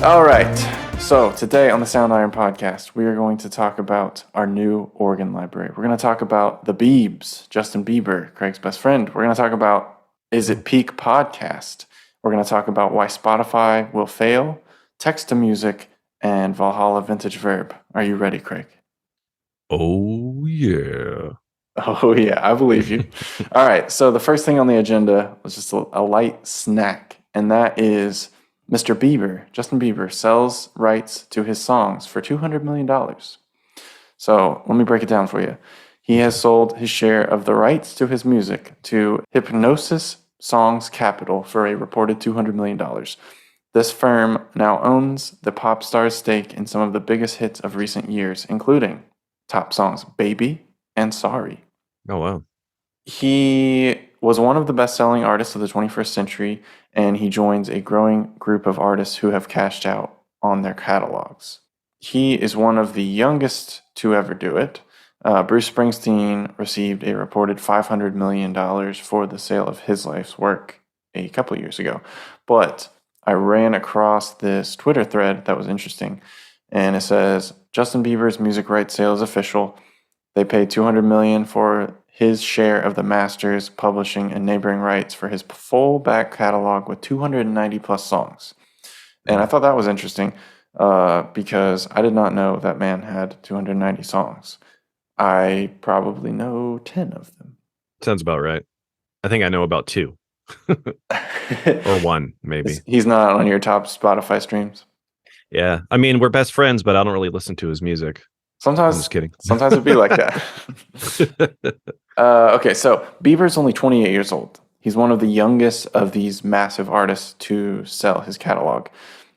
All right. So today on the Soundiron podcast, we are going to talk about our new organ library. We're going to talk about the Biebs, Justin Bieber, Craig's best friend. We're going to talk about Is It Peak Podcast? We're going to talk about why Spotify will fail, text to music, and Valhalla Vintage Verb. Are you ready, Craig? Oh, yeah. Oh, yeah, I believe you. All right. So the first thing on the agenda was just a light snack, and that is Mr. Bieber, Justin Bieber, sells rights to his songs for $200 million. So let me break it down for you. He has sold his share of the rights to his music to Hypnosis Songs Capital for a reported $200 million. This firm now owns the pop star's stake in some of the biggest hits of recent years, including top songs Baby and Sorry. Oh, wow. He was one of the best-selling artists of the 21st century, and he joins a growing group of artists who have cashed out on their catalogs. He is one of the youngest to ever do it. Bruce Springsteen received a reported $500 million for the sale of his life's work a couple years ago. But I ran across this Twitter thread that was interesting, and it says, Justin Bieber's music rights sale is official. They paid $200 million for his share of the masters, publishing, and neighboring rights for his full back catalog with 290 plus songs. And I thought that was interesting because I did not know that man had 290 songs. I probably know 10 of them. Sounds about right. I think I know about 2. Or 1, maybe. He's not on your top Spotify streams? Yeah. I mean, we're best friends, but I don't really listen to his music. Sometimes, I'm just kidding. Sometimes it'd be like that. Okay, so Bieber's only 28 years old. He's one of the youngest of these massive artists to sell his catalog.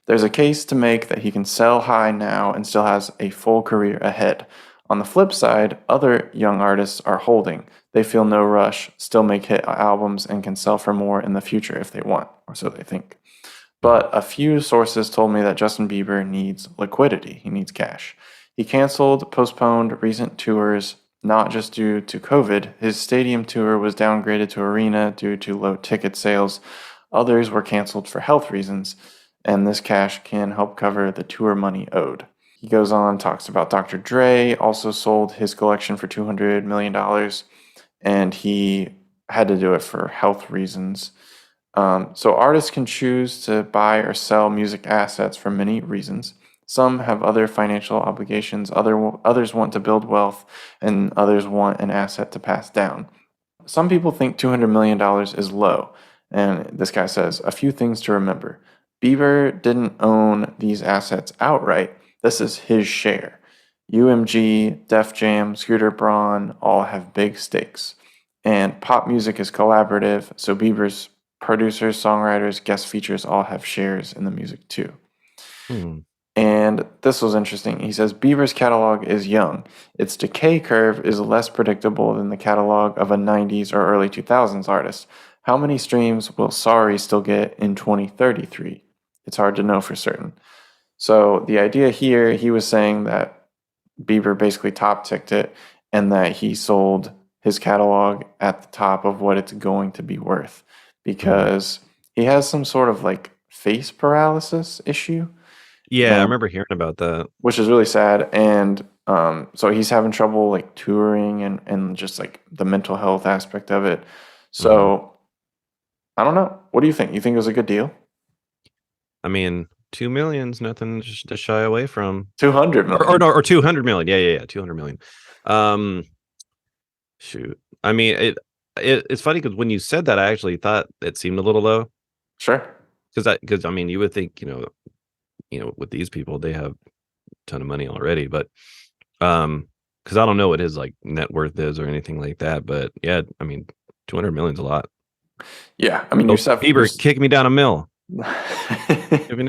There's a case to make that he can sell high now and still has a full career ahead. On the flip side, other young artists are holding. They feel no rush, still make hit albums, and can sell for more in the future if they want, or so they think. But a few sources told me that Justin Bieber needs liquidity. He needs cash. He postponed recent tours, not just due to COVID. His stadium tour was downgraded to arena due to low ticket sales. Others were canceled for health reasons, and this cash can help cover the tour money owed. He goes on, talks about Dr. Dre, also sold his collection for $200 million, and he had to do it for health reasons. So artists can choose to buy or sell music assets for many reasons. Some have other financial obligations, others want to build wealth, and others want an asset to pass down. Some people think $200 million is low, and this guy says, a few things to remember. Bieber didn't own these assets outright. This is his share. UMG, Def Jam, Scooter Braun all have big stakes. And pop music is collaborative, so Bieber's producers, songwriters, guest features all have shares in the music too. And this was interesting. He says Bieber's catalog is young. Its decay curve is less predictable than the catalog of a 90s or early 2000s artist. How many streams will Sorry still get in 2033? It's hard to know for certain. So the idea here, he was saying that Bieber basically top-ticked it and that he sold his catalog at the top of what it's going to be worth because he has some sort of like face paralysis issue. Yeah, I remember hearing about that. Which is really sad. And so he's having trouble like touring and just like the mental health aspect of it. So I don't know. What do you think? You think it was a good deal? I mean, $2 million's nothing to shy away from. 200 million. Or 200 million. Yeah. 200 million. Shoot. I mean, it's funny because when you said that, I actually thought it seemed a little low. Sure. Because I mean, you would think, with these people, they have a ton of money already, but because I don't know what his like net worth is or anything like that, but yeah, I mean, 200 million's a lot. Yeah, I mean, Bieber, kick me down a mill. kick me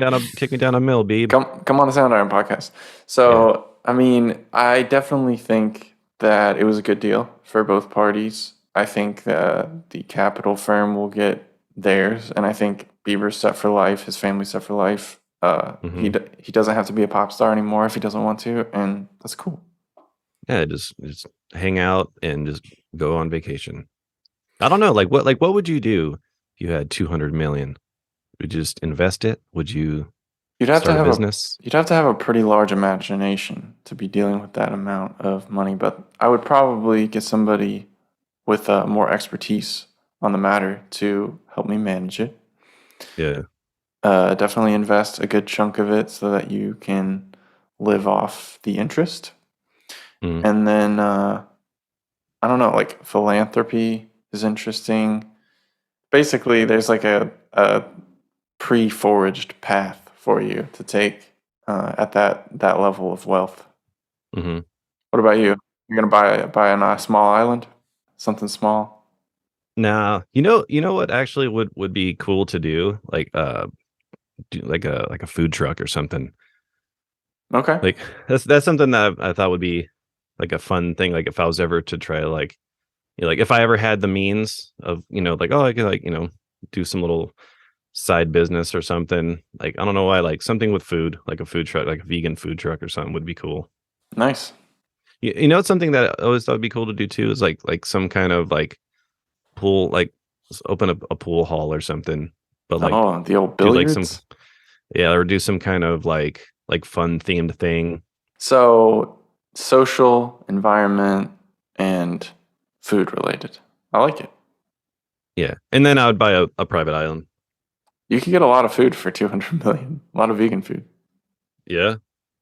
down a mill, Beeb. Come on the Soundiron podcast. So, yeah. I mean, I definitely think that it was a good deal for both parties. I think the capital firm will get theirs, and I think Bieber's set for life. His family's set for life. He doesn't have to be a pop star anymore if he doesn't want to, and that's cool. Yeah, just hang out and just go on vacation. I don't know, what would you do if you had 200 million? Would you just invest it? Would you You'd have to start a have business. you'd have to have a pretty large imagination to be dealing with that amount of money, but I would probably get somebody with more expertise on the matter to help me manage it. Yeah. Definitely invest a good chunk of it so that you can live off the interest. Mm. And then, I don't know, like philanthropy is interesting. Basically, there's like a pre-foraged path for you to take at that level of wealth. Hmm. What about you? You're gonna buy a small island, something small. Now, you know what actually would be cool to do, like do like a food truck or something. Okay. Like that's something that I thought would be like a fun thing. Like if I was ever to try like, you know, like if I ever had the means of, you know, like, oh, I could like, you know, do some little side business or something. Like I don't know why, like something with food, like a food truck, like a vegan food truck or something would be cool. Nice. You know, it's something that I always thought would be cool to do too is like some kind of like pool, like open up a pool hall or something, but like Oh, the old do like some, billiards. yeah, or do some kind of like fun themed thing. So, social, environment, and food related. I like it. Yeah. And then I would buy a private island. You can get a lot of food for 200 million. A lot of vegan food. Yeah.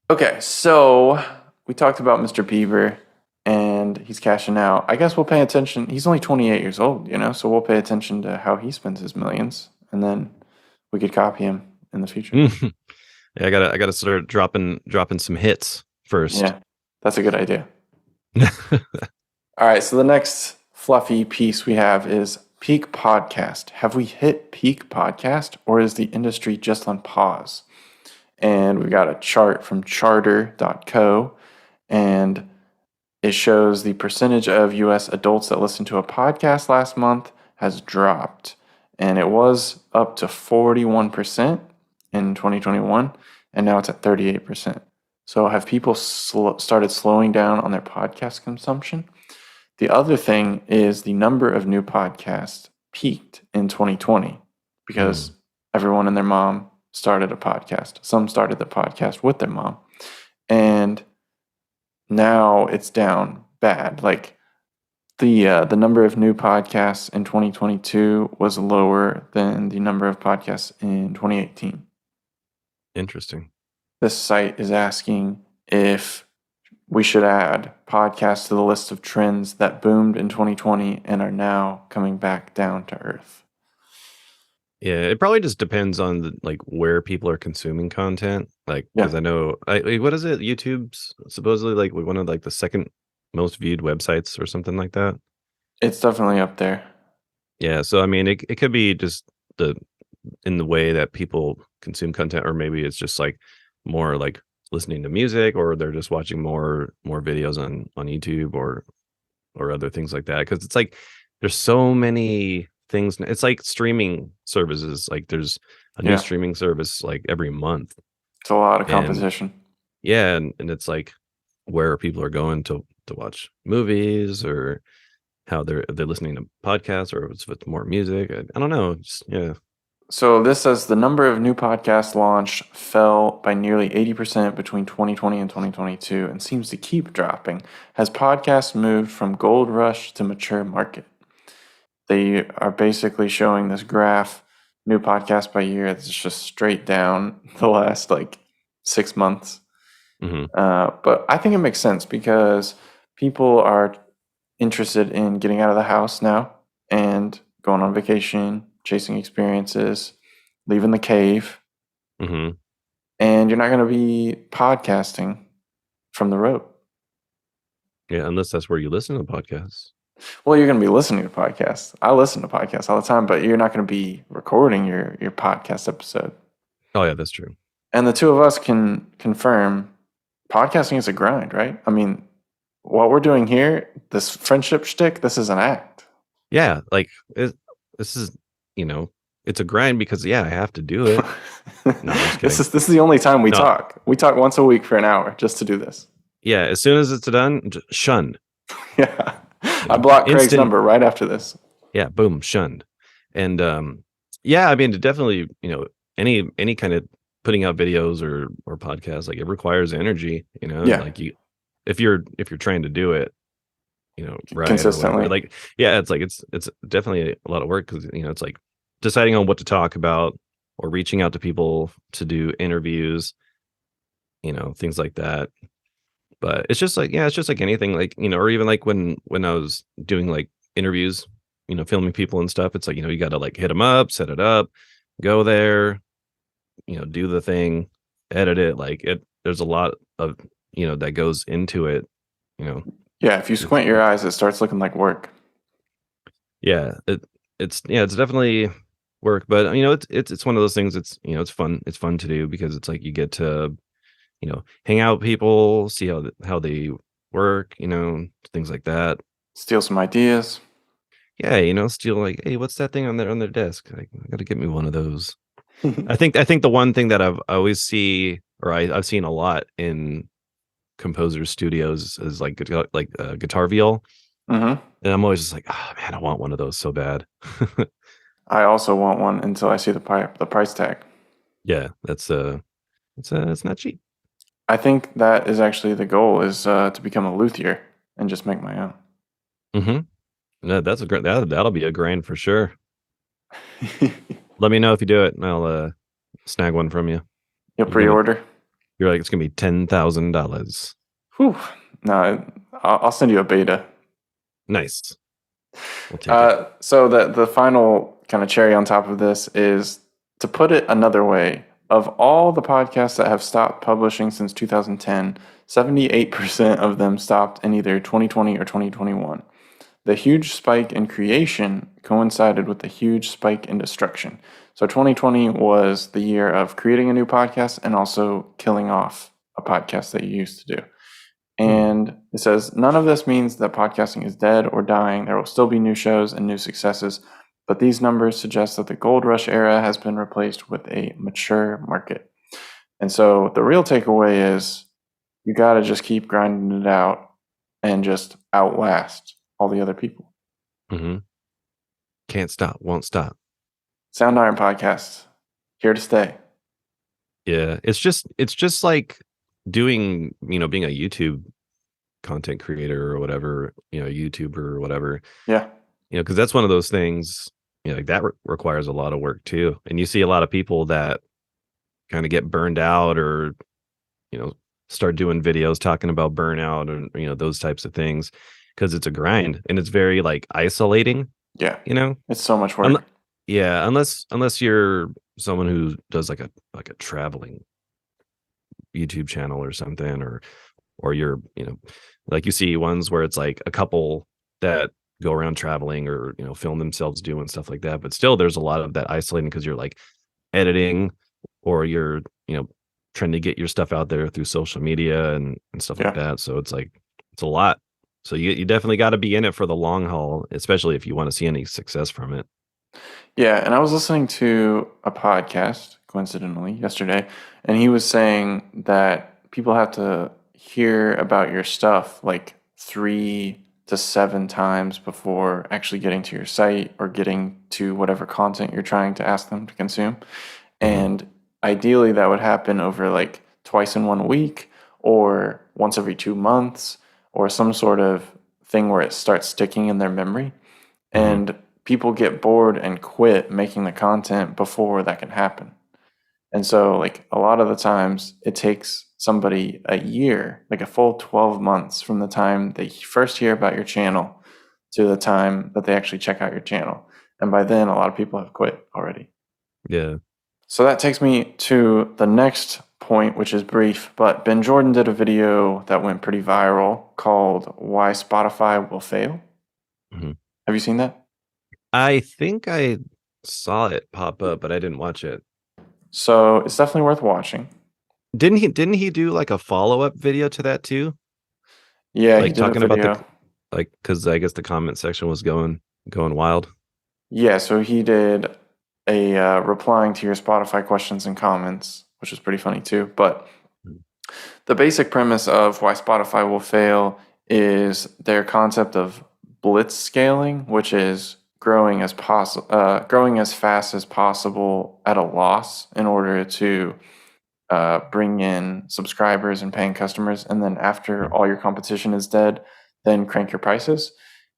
Okay, so we talked about Mr. Bieber and he's cashing out. I guess we'll pay attention. He's only 28 years old, you know, so we'll pay attention to how he spends his millions and then we could copy him in the future. Yeah, I gotta start dropping some hits first. Yeah, that's a good idea. All right, so the next fluffy piece we have is peak podcast. Have we hit peak podcast or is the industry just on pause? And we got a chart from charter.co and it shows the percentage of US adults that listened to a podcast last month has dropped. And it was up to 41% in 2021 and now it's at 38%. So have people started slowing down on their podcast consumption? The other thing is the number of new podcasts peaked in 2020 because everyone and their mom started a podcast. Some started the podcast with their mom. And now it's down bad. Like the number of new podcasts in 2022 was lower than the number of podcasts in 2018. Interesting. This site is asking if we should add podcasts to the list of trends that boomed in 2020 and are now coming back down to earth. Yeah, it probably just depends on like where people are consuming content. Like, because I know, what is it? YouTube's supposedly like one of like the second most viewed websites or something like that. It's definitely up there. Yeah, so I mean, it could be just in the way that people consume content, or maybe it's just like more like listening to music, or they're just watching more videos on YouTube or other things like that. Because it's like there's so many things. It's like streaming services. Like there's a new streaming service like every month. It's a lot of competition. And it's like where people are going to watch movies, or how they're listening to podcasts, or if it's more music. I don't know. So this says the number of new podcasts launched fell by nearly 80% between 2020 and 2022 and seems to keep dropping. Has podcasts moved from gold rush to mature market? They are basically showing this graph, new podcast by year, that's just straight down the last like 6 months. But I think it makes sense because people are interested in getting out of the house now and going on vacation, chasing experiences, leaving the cave. And you're not going to be podcasting from the road. Yeah, unless that's where you listen to podcasts. Well, you're going to be listening to podcasts. I listen to podcasts all the time, but you're not going to be recording your podcast episode. Oh, yeah, that's true. And the two of us can confirm podcasting is a grind, right? I mean, what we're doing here, this friendship shtick, this is an act. Yeah, like this is, you know, it's a grind because I have to do it. No, I'm just kidding. This is the only time we talk. We talk once a week for an hour just to do this. Yeah, as soon as it's done, shunned. Yeah. I blocked Craig's number right after this. Yeah, boom, shunned. And I mean, definitely, you know, any kind of putting out videos or podcasts, like it requires energy, and Yeah, like if you're trying to do it, right or whatever, consistently. like yeah, it's like it's definitely a lot of work because it's like deciding on what to talk about or reaching out to people to do interviews, things like that. But it's just like, yeah, it's just like anything, like, or even like when I was doing like interviews, filming people and stuff, it's like, you got to like hit them up, set it up, go there, do the thing, edit it. Like there's a lot of, that goes into it, you know. Yeah, if you It's, squint your eyes, it starts looking like work. yeah, it's definitely work, but it's one of those things. It's, it's fun. It's fun to do because it's like you get to, hang out with people, see how they work, things like that. Steal some ideas. Yeah, still like, hey, what's that thing on their desk? Like, I got to get me one of those. I think the one thing that I always see, or I've seen a lot in composers' studios is like guitar viol, Hmm. and I'm always just like, oh man, I want one of those so bad. I also want one until I see the price tag. Yeah, it's not cheap. I think that is actually the goal is to become a luthier and just make my own. Mm-hmm. No, that's a great that'll be a grand for sure. Let me know if you do it, and I'll snag one from you. You'll You're gonna pre-order? you're like, it's gonna be $10,000. Whew. No, I'll send you a beta. Nice. We'll take it. So the final kind of cherry on top of this is, to put it another way, of all the podcasts that have stopped publishing since 2010, 78% of them stopped in either 2020 or 2021. The huge spike in creation coincided with the huge spike in destruction. So 2020 was the year of creating a new podcast and also killing off a podcast that you used to do. And it says, none of this means that podcasting is dead or dying. There will still be new shows and new successes, but these numbers suggest that the gold rush era has been replaced with a mature market. And so the real takeaway is, you got to just keep grinding it out and just outlast all the other people. Mm-hmm. Can't stop, won't stop. Soundiron Podcast, here to stay. Yeah, it's just like doing, being a YouTube content creator or whatever, YouTuber or whatever, Yeah. because that's one of those things, like that requires a lot of work too. And you see a lot of people that kind of get burned out or, start doing videos talking about burnout and, those types of things because it's a grind and it's very like isolating, Yeah. you know? It's so much work. Yeah, unless you're someone who does like a traveling YouTube channel or something, or you're, like you see ones where it's like a couple that go around traveling or, film themselves doing stuff like that. But still there's a lot of that isolating because you're like editing or you're, trying to get your stuff out there through social media and stuff Yeah. like that. So it's like it's a lot. So you definitely got to be in it for the long haul, especially if you want to see any success from it. Yeah, and I was listening to a podcast, coincidentally, yesterday, and he was saying that people have to hear about your stuff like 3 to 7 times before actually getting to your site or getting to whatever content you're trying to ask them to consume. Mhm. And ideally, that would happen over like twice in 1 week or once every 2 months or some sort of thing where it starts sticking in their memory. Mhm. And people get bored and quit making the content before that can happen. And so, like, a lot of the times it takes somebody a year, like a full 12 months from the time they first hear about your channel to the time that they actually check out your channel. And by then, a lot of people have quit already. Yeah. So that takes me to the next point, which is brief, but Ben Jordan did a video that went pretty viral called Why Spotify Will Fail. Mhm. Have you seen that? I think I saw it pop up, but I didn't watch it. So it's definitely worth watching. Didn't he do like a follow-up video to that too? Yeah, he Like did a talking about video. like cuz I guess the comment section was going wild. Yeah, so he did a replying to your Spotify questions and comments, which was pretty funny too. But Mm. the basic premise of why Spotify will fail is their concept of blitz scaling, which is growing as fast as possible at a loss in order to bring in subscribers and paying customers, and then after Mm. all your competition is dead, then crank your prices.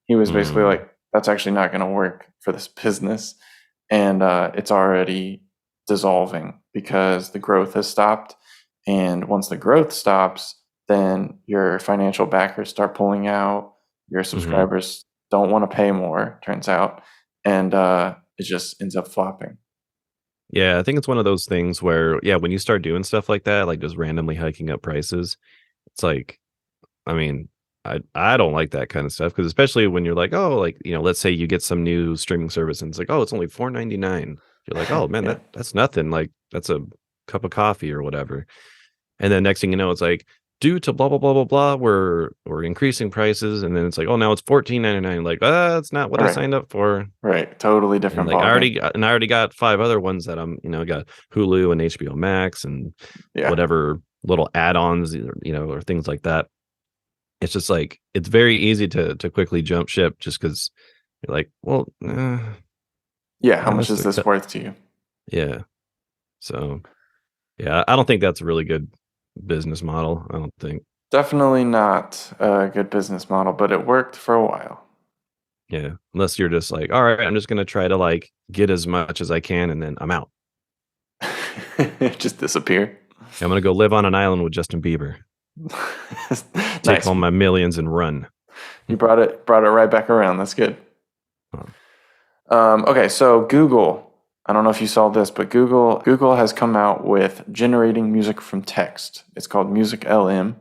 He was basically Mm. like, that's actually not going to work for this business, and it's already dissolving because the growth has stopped. And once the growth stops, then your financial backers start pulling out. Your Mhm. subscribers don't want to pay more, turns out, and it just ends up flopping. Yeah, I think it's one of those things where, yeah, when you start doing stuff like that, like just randomly hiking up prices, it's like, I mean, I don't like that kind of stuff because especially when you're like, oh, like let's say you get some new streaming service and it's like, oh, it's only 4.99. You're like, oh man, Yeah. that's nothing. Like that's a cup of coffee or whatever. And then next thing you know, it's like due to blah blah blah blah blah, we're increasing prices, and then it's like, oh, now it's 14.99. Like, that's not what I Right. signed up for. Right. Totally And different like ballgame. I already got 5 other ones that I got Hulu and HBO Max and Yeah. whatever little add-ons, or things like that. It's just like it's very easy to quickly jump ship just because you're like, well, Yeah. How yeah, much is this worth to you? yeah. So yeah, I don't think that's a really good business model. I don't think. Definitely not a good business model, but it worked for a while. Yeah, unless you're just like, all right, I'm just gonna try to like get as much as I can, and then I'm out. Just disappear. I'm gonna go live on an island with Justin Bieber, take Nice. all my millions and run. You brought it right back around. That's good. Oh, Okay, so Google. I don't know if you saw this, but Google has come out with generating music from text. It's called MusicLM,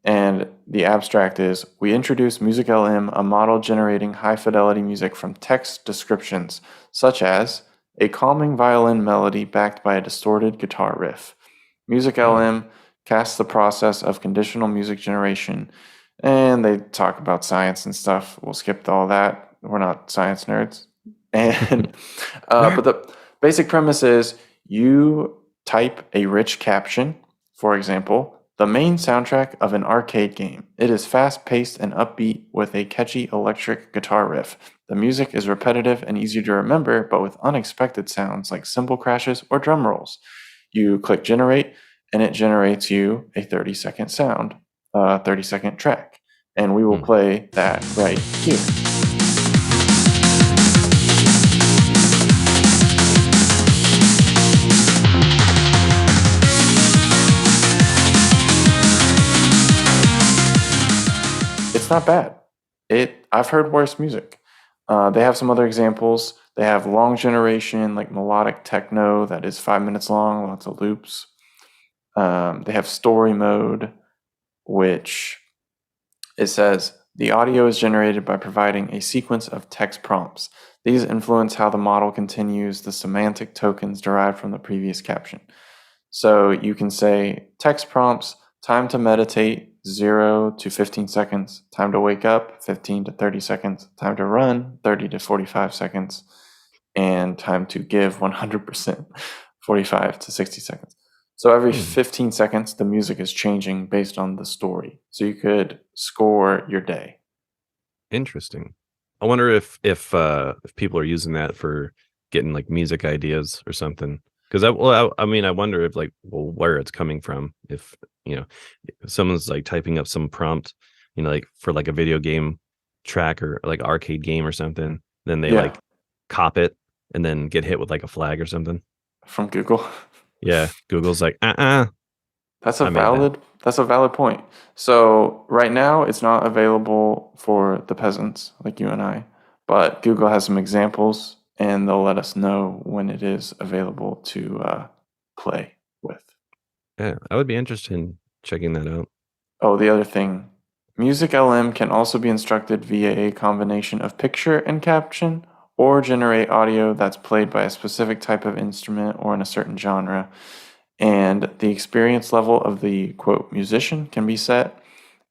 and the abstract is we introduce MusicLM, a model generating high fidelity music from text descriptions, such as a calming violin melody backed by a distorted guitar riff. hmm. MusicLM casts the process of conditional music generation, and they talk about science and stuff. We'll skip all that. We're not science nerds. And Nerd. but the basic premise is you type a rich caption, for example, the main soundtrack of an arcade game. It is fast paced and upbeat with a catchy electric guitar riff. The music is repetitive and easy to remember, but with unexpected sounds like cymbal crashes or drum rolls. You click generate, and it generates you a 30-second sound, 30-second track. And we will Hmm. play that right here. It's not bad. I've heard worse music. They have some other examples. They have long generation, like melodic techno that is 5 minutes long, lots of loops. They have story mode, which it says the audio is generated by providing a sequence of text prompts. These influence how the model continues the semantic tokens derived from the previous caption. So you can say text prompts, time to meditate, 0 to 15 seconds, time to wake up, 15 to 30 seconds, time to run, 30 to 45 seconds, and time to give 100%, 45 to 60 seconds. So every Hmm. 15 seconds, the music is changing based on the story. So you could score your day. Interesting. I wonder if people are using that for getting like music ideas or something. Because I mean, I wonder if like, well, where it's coming from. If if someone's like typing up some prompt, like for like a video game track or like arcade game or something, then they Yeah, like cop it and then get hit with like a flag or something. from Google. Yeah, Google's like, That's a I made that. valid point. So right now it's not available for the peasants like you and I, but Google has some examples and they'll let us know when it is available to play with. Yeah, I would be interested in checking that out. Oh, the other thing, Music LM can also be instructed via a combination of picture and caption or generate audio that's played by a specific type of instrument or in a certain genre. And the experience level of the quote musician can be set,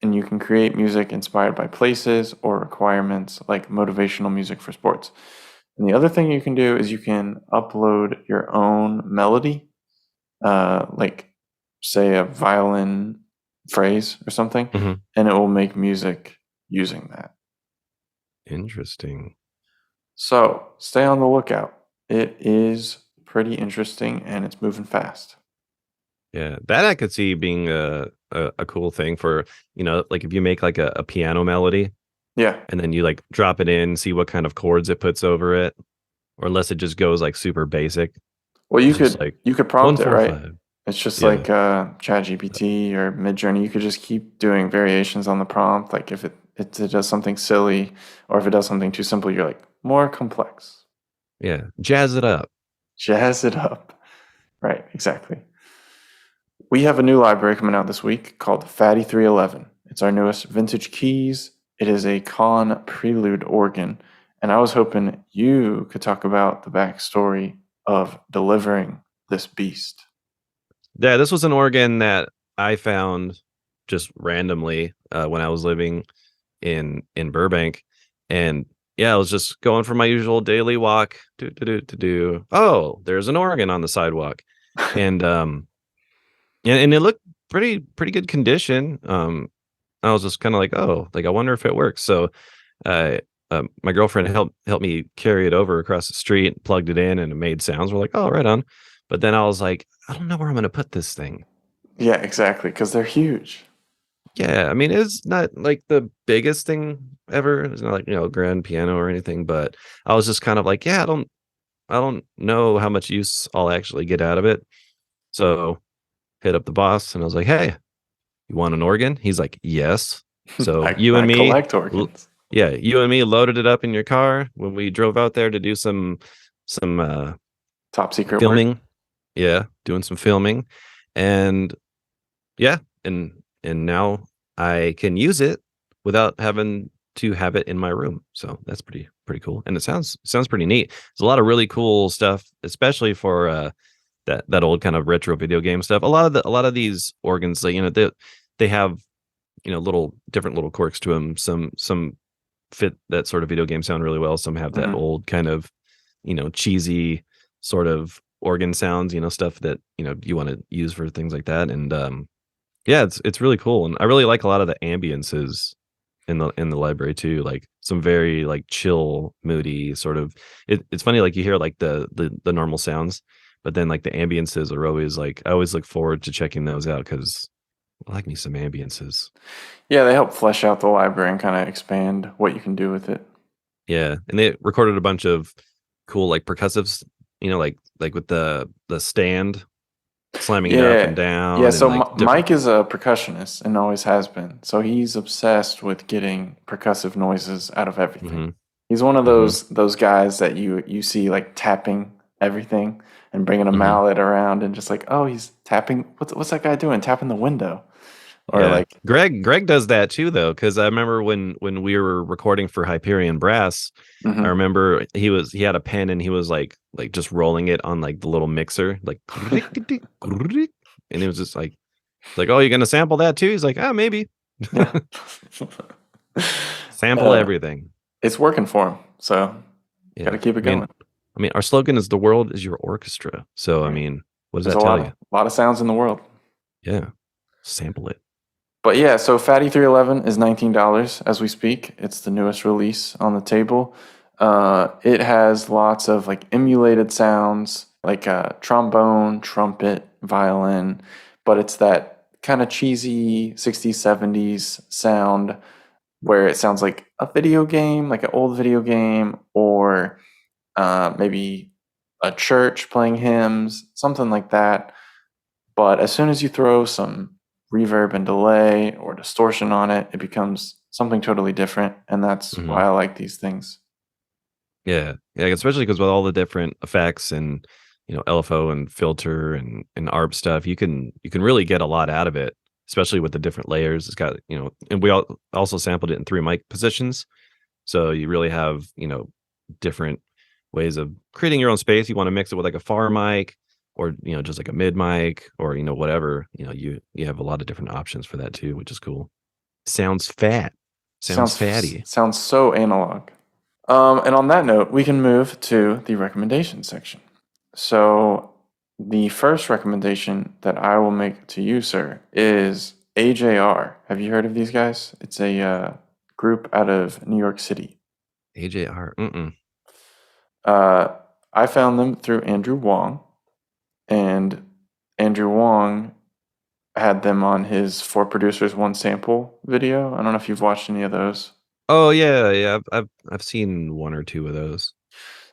and you can create music inspired by places or requirements like motivational music for sports. And the other thing you can do is you can upload your own melody, like say a violin phrase or something, Mhm. and it will make music using that. Interesting. So stay on the lookout. It is pretty interesting and it's moving fast. Yeah, that I could see being a cool thing for, like if you make like a piano melody Yeah. and then you like drop it in, see what kind of chords it puts over it, or unless it just goes like super basic. Well, It's just like you could one prompt it, four right? five. It's just Yeah. like ChatGPT or Midjourney. You could just keep doing variations on the prompt. Like if it does something silly, or if it does something too simple, you're like more complex. Yeah. Jazz it up. Jazz it up. Right, exactly. We have a new library coming out this week called Fatty 311. It's our newest vintage keys. It is a Con prelude organ, and I was hoping you could talk about the backstory of delivering this beast. Yeah, this was an organ that I found just randomly when I was living in Burbank, and yeah, I was just going for my usual daily walk. Do. Oh, there's an organ on the sidewalk, and and it looked pretty good condition. I was just kind of like, oh, like I wonder if it works. So, uh, my girlfriend helped me carry it over across the street, plugged it in, and it made sounds. We're like, oh, right on. But then I was like, I don't know where I'm gonna put this thing. Yeah, exactly, because they're huge. Yeah, I mean, it's not like the biggest thing ever. It's not like, grand piano or anything, but I was just kind of like, yeah, I don't know how much use I'll actually get out of it. So hit up the boss and I was like, hey, you want an organ? He's like, yes. So I collect organs. yeah, you and me loaded it up in your car when we drove out there to do some Top secret work. filming. Yeah, doing some filming. And yeah, and now I can use it without having to have it in my room. So that's pretty cool. And it sounds pretty neat. There's a lot of really cool stuff, especially for that old kind of retro video game stuff. A lot of these organs, like, they have, little different little quirks to them. Some fit that sort of video game sound really well. Some have that Hmm. old kind of, cheesy sort of organ sounds, stuff that, you want to use for things like that. And yeah, it's really cool, and I really like a lot of the ambiances in the library too. Like some very like chill, moody sort of. It's funny, like you hear like the normal sounds, but then like the ambiances are always like I always look forward to checking those out because I like me some ambiances. Yeah, they help flesh out the library and kind of expand what you can do with it. Yeah, and they recorded a bunch of cool like percussives, like with the stand slamming it up and Yeah. Yeah, down and so like different. Mike is a percussionist and always has been. So he's obsessed with getting percussive noises out of everything. Hmm. He's one of Hmm. those guys that you see like tapping everything and bringing a Hmm. mallet around and just like, oh, he's tapping. What's that guy doing? Tapping the window. Or Yeah. like, Greg does that too though, because I remember when we were recording for Hyperion Brass, I mhm. remember he had a pen and he was like just rolling it on like the little mixer, like and it was just like, oh, you're gonna sample that too? He's like, oh, maybe. Yeah. Sample uh, everything. it's working for him. So got Yeah. to keep it I mean going. I mean our slogan is the world is your orchestra. So I Right. mean, what does There's that tell you? a lot of sounds in the world. Yeah. Sample it. But yeah, so Fatty 311 is $19 as we speak. It's the newest release on the table. It has lots of like emulated sounds, like trombone, trumpet, violin, but it's that kind of cheesy 60s, 70s sound where it sounds like a video game, like an old video game, or maybe a church playing hymns, something like that. But as soon as you throw some reverb and delay or distortion on it, it becomes something totally different. And that's Hmm. why I like these things. Yeah, yeah, especially because with all the different effects and LFO and filter and ARP stuff, you can really get a lot out of it, especially with the different layers. It's got and we also sampled it in three mic positions, so you really have different ways of creating your own space. You want to mix it with like a far mic, or just like a mid mic, or whatever. You have a lot of different options for that too, which is cool. Sounds fat, sounds fatty. Sounds so analog. And on that note, we can move to the recommendation section. So the first recommendation that I will make to you, sir, is AJR. Have you heard of these guys? It's a group out of New York City. AJR. Mm-mm. Uh, I found them through Andrew Wong, and Andrew Wong had them on his Four Producers One Sample video. I don't know if you've watched any of those. Oh yeah. I've seen one or two of those.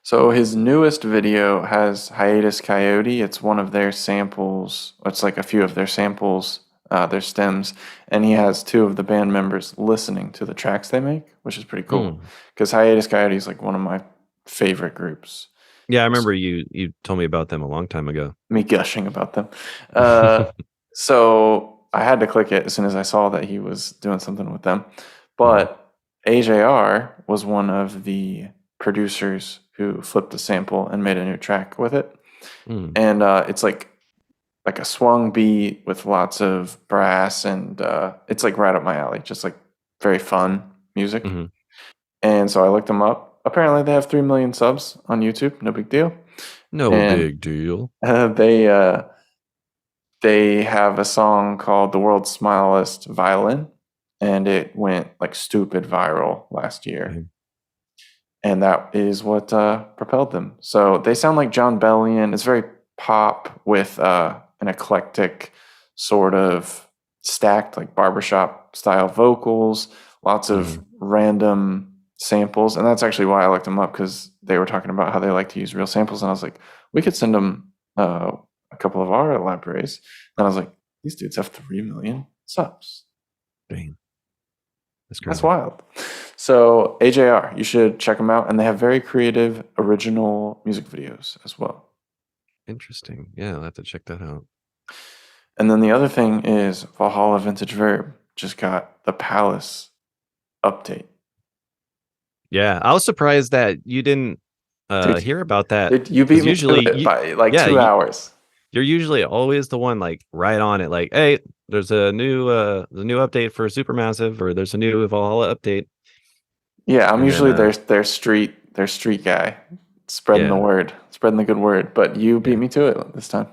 So his newest video has Hiatus Coyote. It's one of their samples. It's like a few of their samples, their stems, and he has two of the band members listening to the tracks they make, which is pretty cool. Because Hiatus Coyote is like one of my favorite groups. Yeah, I remember you told me about them a long time ago. Me gushing about them. So I had to click it as soon as I saw that he was doing something with them. But AJR was one of the producers who flipped the sample and made a new track with it. And it's like a swung beat with lots of brass, and it's like right up my alley, just like very fun music. And so I looked them up. Apparently they have 3 million subs on YouTube. No big deal. Big deal. They have a song called The World's Smilest Violin, and it went like stupid viral last year. And that is what propelled them. So they sound like John Bellion. It's very pop with an eclectic sort of stacked like barbershop style vocals, lots of random samples. And that's actually why I looked them up, because they were talking about how they like to use real samples. And I was like, we could send them a couple of our libraries. And I was like, these dudes have 3 million subs. Dang. That's wild. So AJR, you should check them out. And they have very creative, original music videos as well. Interesting. Yeah, I'll have to check that out. And then the other thing is Valhalla Vintage Verb just got the Palace update. Yeah, I was surprised that you didn't hear about that. Dude, you beat me usually to it by like 2 hours. You're usually always the one like right on it. Like, hey, there's a new update for Supermassive, or there's a new Valhalla update. Yeah, I'm usually their street guy, spreading the word, spreading the good word. But you beat me to it this time.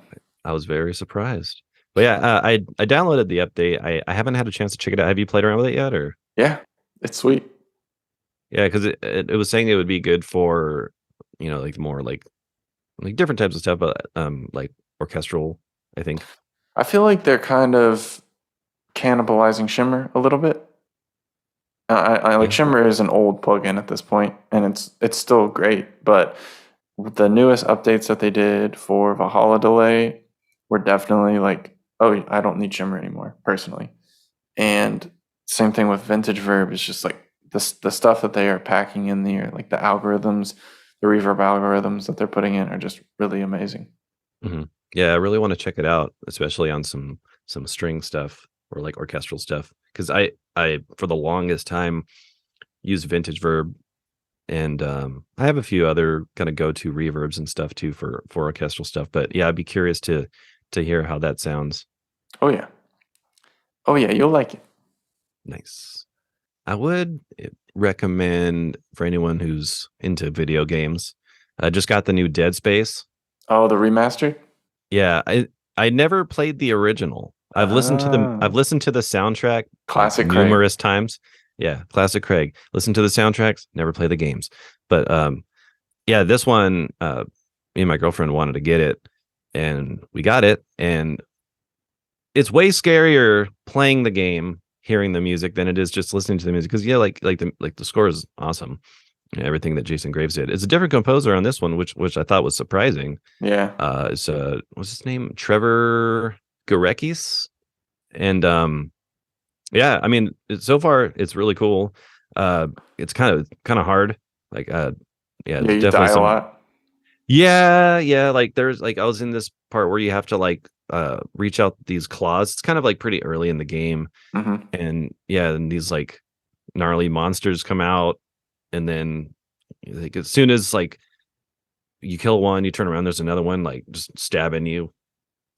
I was very surprised. But yeah, I downloaded the update. I haven't had a chance to check it out. Have you played around with it yet, or? Yeah, it's sweet. Yeah, because it was saying it would be good for, like more like different types of stuff, but like orchestral, I think. I feel like they're kind of cannibalizing Shimmer a little bit. I like Shimmer is an old plugin at this point, and it's still great, but the newest updates that they did for Valhalla Delay were definitely like, oh, I don't need Shimmer anymore, personally. And same thing with Vintage Verb. Is just like the stuff that they are packing in there, like the algorithms, the reverb algorithms that they're putting in are just really amazing. Yeah, I really want to check it out, especially on some string stuff or like orchestral stuff, because I for the longest time used Vintage Verb, and I have a few other kind of go-to reverbs and stuff too for orchestral stuff. But yeah, I'd be curious to hear how that sounds. Oh yeah, you'll like it. Nice. I would recommend for anyone who's into video games. I just got the new Dead Space. Oh, the remastered? Yeah, I never played the original. I've listened to the soundtrack classic numerous times. Yeah, classic Craig. Listen to the soundtracks, never play the games. But yeah, this one, me and my girlfriend wanted to get it, and we got it, and it's way scarier playing the game, hearing the music, than it is just listening to the music. Because like the score is awesome. Everything that Jason Graves did. It's a different composer on this one, which I thought was surprising. Yeah. It's what's his name? Trevor Gureckis. And yeah, I mean, so far it's really cool. It's kind of hard. Like yeah, you die a lot. Yeah, like there's like I was in this part where you have to like reach out these claws. It's kind of like pretty early in the game. And yeah, and these like gnarly monsters come out. And then like as soon as like you kill one, you turn around, there's another one like just stabbing you.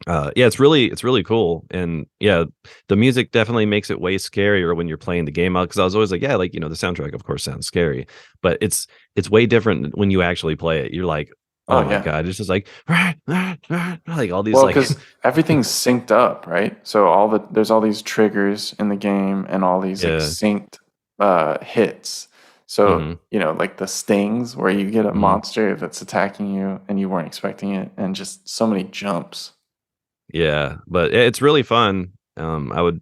Yeah, it's really cool. And yeah, the music definitely makes it way scarier when you're playing the game out, because I was always like, yeah, like the soundtrack of course sounds scary, but it's way different when you actually play it. You're like, oh my god, it's just like like all these because everything's synced up, right? So there's all these triggers in the game and all these like synced hits. So, like the stings where you get a monster that's attacking you and you weren't expecting it, and just so many jumps. Yeah, but it's really fun. I would,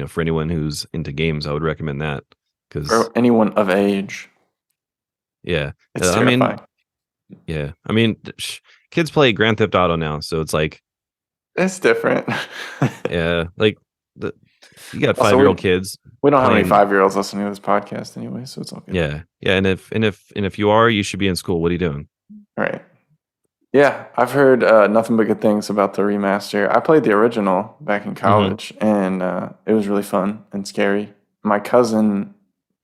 for anyone who's into games, I would recommend that because For anyone of age, yeah, it's I mean, terrifying. yeah, I mean, kids play Grand Theft Auto now, so it's like, It's different. yeah, like you got Also, 5-year-old kids we don't have any playing. 5-year-olds listening to this podcast anyway, so it's all good. Yeah, yeah, and if you are, you should be in school. What are you doing? All right. Yeah, I've heard nothing but good things about the remaster. I played the original back in college, and it was really fun and scary. My cousin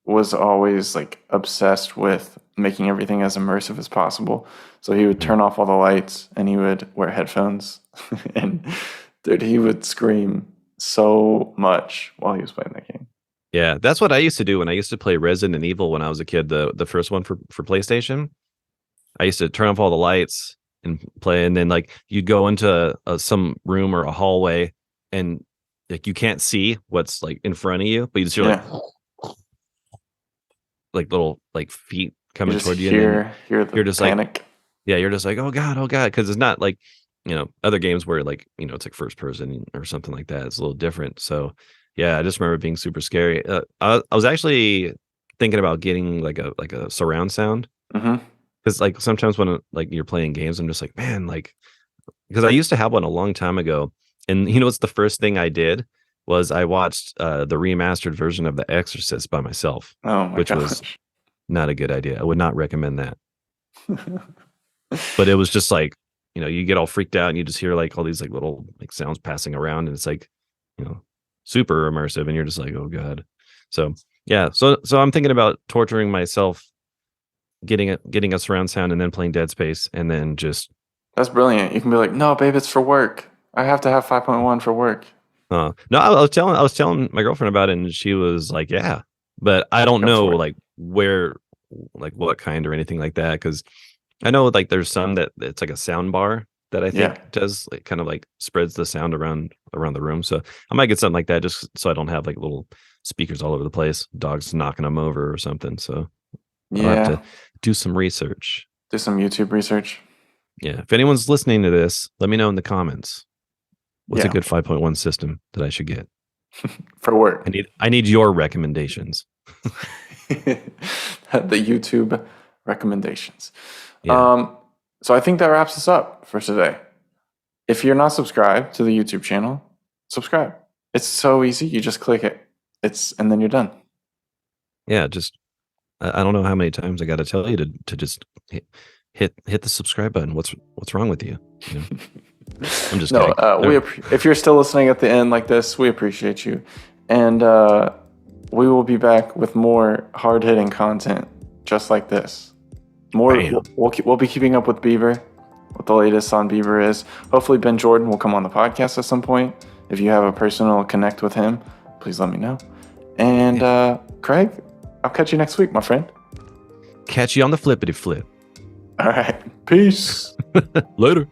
was always like obsessed with making everything as immersive as possible. So he would turn off all the lights and he would wear headphones. And dude, he would scream so much while he was playing that game. Yeah, that's what I used to do when I used to play Resident Evil when I was a kid. The first one for PlayStation. I used to turn off all the lights and play, and then like you'd go into some room or a hallway, and like you can't see what's like in front of you, but you just hear like little like feet coming toward you, and then hear the you're just panic. like, yeah, you're just like, oh god, because it's not like other games where like it's like first person or something like that. It's a little different. So yeah, I just remember it being super scary. I was actually thinking about getting like a surround sound. Mm-hmm. Because like sometimes when like you're playing games, I'm just like, man, like, because I used to have one a long time ago, and what's the first thing I did was I watched the remastered version of The Exorcist by myself, which was not a good idea. I would not recommend that. But it was just like, you get all freaked out and you just hear like all these like little like sounds passing around, and it's like, super immersive, and you're just like, oh god. So yeah, so I'm thinking about torturing myself, getting a surround sound, and then playing Dead Space, and then just that's brilliant. You can be like, no, babe, it's for work. I have to have 5.1 for work. no, I was telling my girlfriend about it, and she was like, yeah, but I don't know like where, like what kind or anything like that, because I know like there's some that it's like a sound bar that I think does like kind of like spreads the sound around the room. So I might get something like that just so I don't have like little speakers all over the place, dogs knocking them over or something. So I'll have to do some research. Do some YouTube research. Yeah. If anyone's listening to this, let me know in the comments. What's a good 5.1 system that I should get? For work. I need your recommendations. The YouTube recommendations. Yeah. So I think that wraps us up for today. If you're not subscribed to the YouTube channel, subscribe. It's so easy. You just click it. And then you're done. Yeah, just I don't know how many times I got to tell you to just hit the subscribe button. What's wrong with you? I'm just kidding. If you're still listening at the end like this, we appreciate you, and we will be back with more hard-hitting content just like this. We'll be keeping up with Bieber, what the latest on Bieber is. Hopefully Ben Jordan will come on the podcast at some point. If you have a personal connect with him, please let me know. And Craig, I'll catch you next week, my friend. Catch you on the flippity flip. All right. Peace. Later.